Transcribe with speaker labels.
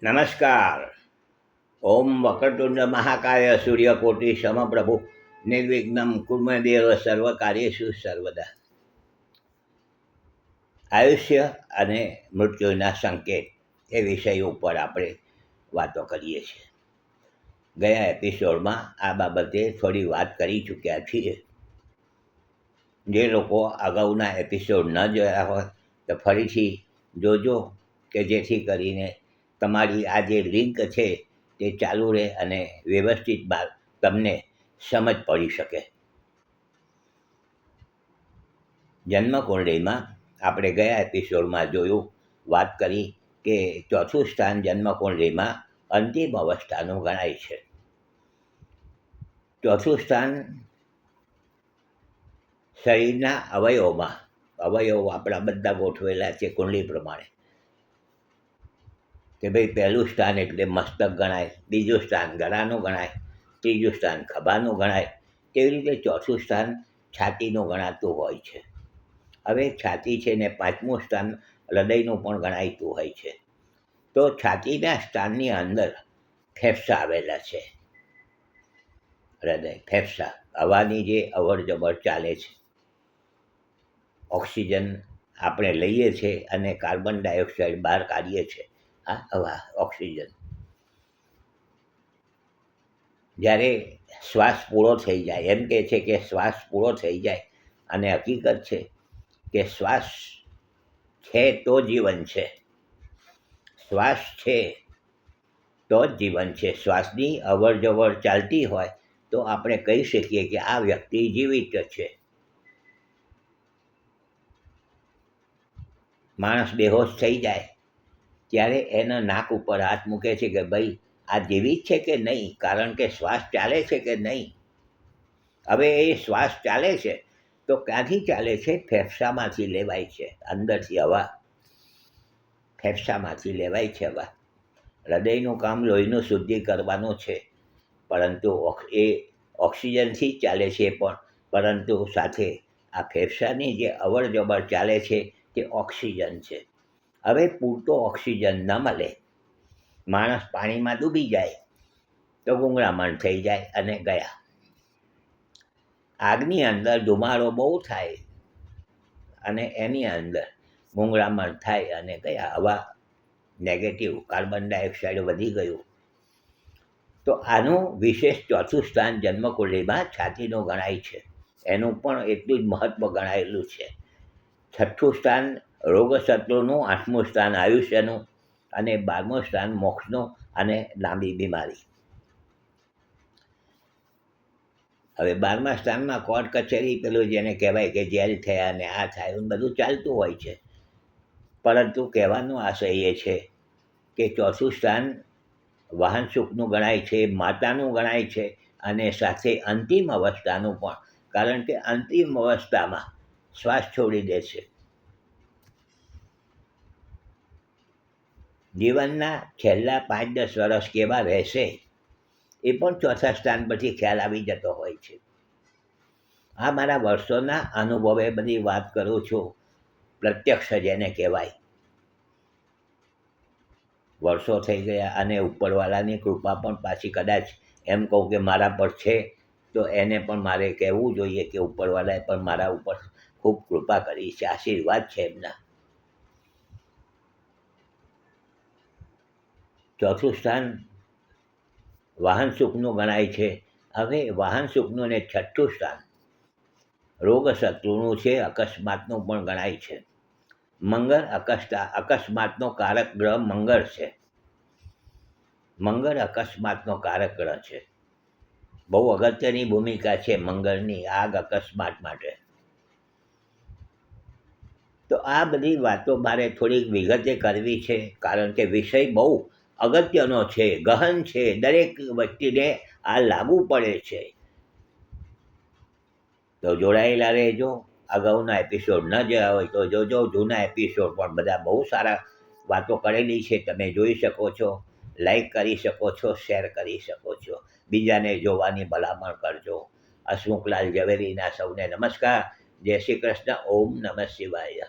Speaker 1: નમસ્કાર. ઓમ વક્રતુંડ મહાકાય સૂર્યકોટિ સમપ્રભુ નિર્વિઘ્નમ કુર્મદેવ સર્વકાર્યેષુ સર્વદા. આયુષ્ય અને મૃત્યુના સંકેત એ વિષય ઉપર આપણે વાતો કરીએ છીએ. ગયા એપિસોડમાં આ બાબતે થોડી વાત કરી ચૂક્યા છીએ. જે લોકો અગાઉના એપિસોડ ન જોયા હોય તો ફરીથી જોજો, કે જેથી કરીને તમારી આ જે લિંક છે તે ચાલુ રહે અને વ્યવસ્થિત તમને સમજ પડી શકે. જન્મકુંડળીમાં આપણે ગયા એપિસોડમાં જોયું, વાત કરી કે ચોથું સ્થાન જન્મકુંડળીમાં અંતિમ અવસ્થાનું ગણાય છે. ચોથું સ્થાન શરીરના અવયવો આપણા બધા ગોઠવેલા છે કુંડળી પ્રમાણે, કે ભાઈ પહેલું સ્થાન એટલે મસ્તક ગણાય, બીજું સ્થાન ગળાનું ગણાય, ત્રીજું સ્થાન ખભાનું ગણાય. તેવી રીતે ચોથું સ્થાન છાતીનું ગણાતું હોય છે. હવે છાતી છે ને પાંચમું સ્થાન હૃદયનું પણ ગણાતું હોય છે. તો છાતીના સ્થાનની અંદર ફેફસા આવેલા છે. હૃદય, ફેફસા, હવાની જે અવર જવર ચાલે છે, ઓક્સિજન આપણે લઈએ છીએ અને કાર્બન ડાયોક્સાઇડ બહાર કાઢીએ છીએ. આ હવા, ઓક્સિજન. જ્યારે શ્વાસ પૂરો થઈ જાય, એમ કહે છે કે શ્વાસ પૂરો થઈ જાય, અને હકીકત છે કે શ્વાસ છે તો જીવન છે. શ્વાસ છે તો જ જીવન છે. શ્વાસની અવર જવર ચાલતી હોય તો આપણે કહી શકીએ કે આ વ્યક્તિ જીવિત છે. માણસ બેહોશ થઈ જાય ત્યારે એના નાક ઉપર હાથ મૂકે છે કે ભાઈ આ જીવિત છે કે નહીં, કારણ કે શ્વાસ ચાલે છે કે નહીં. હવે એ શ્વાસ ચાલે છે તો ક્યાંથી ચાલે છે? ફેફસામાંથી લેવાય છે. અંદરથી હવા ફેફસામાંથી લેવાય છે હવા. હૃદયનું કામ લોહીનું શુદ્ધિ કરવાનું છે, પરંતુ એ ઓક્સિજનથી જ ચાલે છે. પરંતુ સાથે આ ફેફસાની જે અવર જવર ચાલે છે તે ઓક્સિજન છે. હવે પૂરતો ઓક્સિજન ન મળે, માણસ પાણીમાં ડૂબી જાય તો ગુંગળામણ થઈ જાય અને ગયા. આગની અંદર ધુમાડો બહુ થાય અને એની અંદર ગુંગળામણ થાય અને ગયા. હવા નેગેટિવ, કાર્બન ડાયોક્સાઇડ વધી ગયું. તો આનું વિશેષ ચોથું સ્થાન જન્મકુંડળીમાં છાતીનું ગણાય છે. એનું પણ એટલું જ મહત્ત્વ ગણાયેલું છે. છઠ્ઠું સ્થાન રોગશત્રુનું, આઠમું સ્થાન આયુષ્યનું, અને 12મું સ્થાન મોક્ષનું અને લાંબી બીમારી. હવે 12મા સ્થાનમાં કોર્ટ કચેરી, પેલું જેને કહેવાય કે જેલ થયા અને આ થાય એવું બધું ચાલતું હોય છે. પરંતુ કહેવાનો આશય એ છે કે ચોથું સ્થાન વાહન સુખનું ગણાય છે, માતાનું ગણાય છે, અને સાથે અંતિમ અવસ્થાનું પણ, કારણ કે અંતિમ અવસ્થામાં શ્વાસ છોડી દે છે. જીવનના છેલ્લા 5-10 વર્ષ કેવા રહેશે એ પણ ચોથા સ્થાન પરથી ખ્યાલ આવી જતો હોય છે. આ મારા વર્ષોના અનુભવે બધી વાત કરું છું, પ્રત્યક્ષ જેને કહેવાય. વર્ષો થઈ ગયા અને ઉપરવાળાની કૃપા પણ પાછી કદાચ એમ કહું કે મારા પર છે, તો એને પણ મારે કહેવું જોઈએ કે ઉપરવાળાએ પણ મારા ઉપર ખૂબ કૃપા કરી છે, આશીર્વાદ છે એમના. ચોથું સ્થાન વાહન સુખનું ગણાય છે. હવે વાહન સુખનું ને છઠ્ઠું સ્થાન રોગશત્રુનું છે, અકસ્માતનું પણ ગણાય છે. મંગળ અકસ્માતનો કારક ગ્રહ મંગળ છે. મંગળ અકસ્માતનો કારક ગ્રહ છે. બહુ અગત્યની ભૂમિકા છે મંગળની આગ અકસ્માત માટે. તો આ બધી વાતો મારે થોડીક વિગતે કરવી છે, કારણ કે વિષય બહુ અગત્યનો છે, ગહન છે, દરેક વ્યક્તિને આ લાગુ પડે છે. તો જોડાયેલા રહેજો. અગાઉના એપિસોડ ન જોયા હોય તો જોજો. જૂના એપિસોડ પણ બધા બહુ સારા વાતો કરેલી છે, તમે જોઈ શકો છો, લાઈક કરી શકો છો, શેર કરી શકો છો. બીજાને જોવાની ભલામણ કરજો. હસમુખલાલ ઝવેરીના સૌને નમસ્કાર. જય શ્રી કૃષ્ણ. ઓમ નમઃ શિવાય.